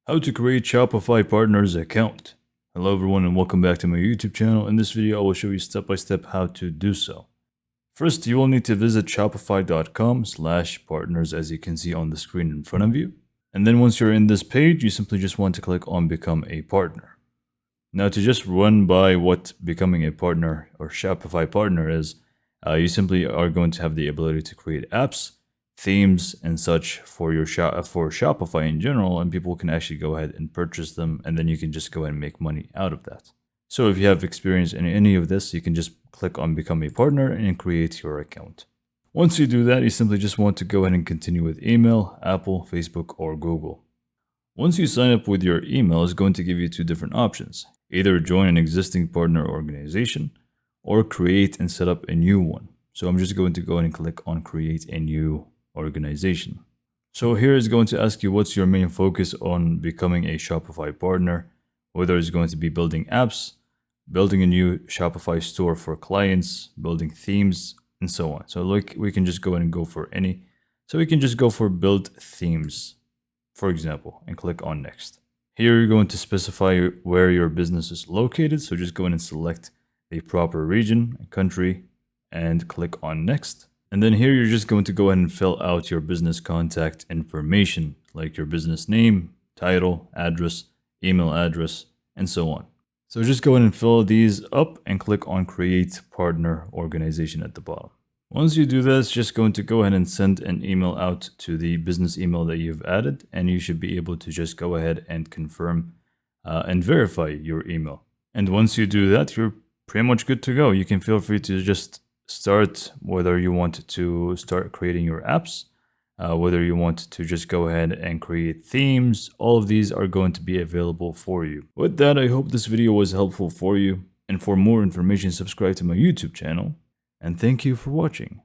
How to create Shopify Partners account. Hello everyone and welcome back to my YouTube channel. In this video I will show you step by step how to do so. First, you will need to visit shopify.com/partners as you can see on the screen in front of you. And then once you're in this page, you simply just want to click on become a partner. Now to just run by what becoming a partner or Shopify partner is, you simply are going to have the ability to create apps, themes and such for your for Shopify in general, and people can actually go ahead and purchase them, and then you can just go ahead and make money out of that. So if you have experience in any of this, you can just click on become a partner and create your account. Once you do that, you simply just want to go ahead and continue with email, Apple, Facebook, or Google. Once you sign up with your email, it's going to give you two different options. Either join an existing partner organization or create and set up a new one. So I'm just going to go ahead and click on create a new organization. So here is going to ask you what's your main focus on becoming a Shopify partner, whether it's going to be building apps, building a new Shopify store for clients, building themes, and so on. So look, we can just go ahead and go for any. So we can just go for build themes, for example, and click on next. Here you're going to specify where your business is located. So just go in and select the proper region, country, and click on next. And then here you're just going to go ahead and fill out your business contact information, like your business name, title, address, email address, and so on. So just go ahead and fill these up and click on create partner organization at the bottom. Once you do this, just going to go ahead and send an email out to the business email that you've added, and you should be able to just go ahead and confirm and verify your email. And once you do that, you're pretty much good to go. You can feel free to just start, whether you want to start creating your apps, whether you want to just go ahead and create themes. All of these are going to be available for you. With that, I hope this video was helpful for you. And for more information, subscribe to my YouTube channel. And thank you for watching.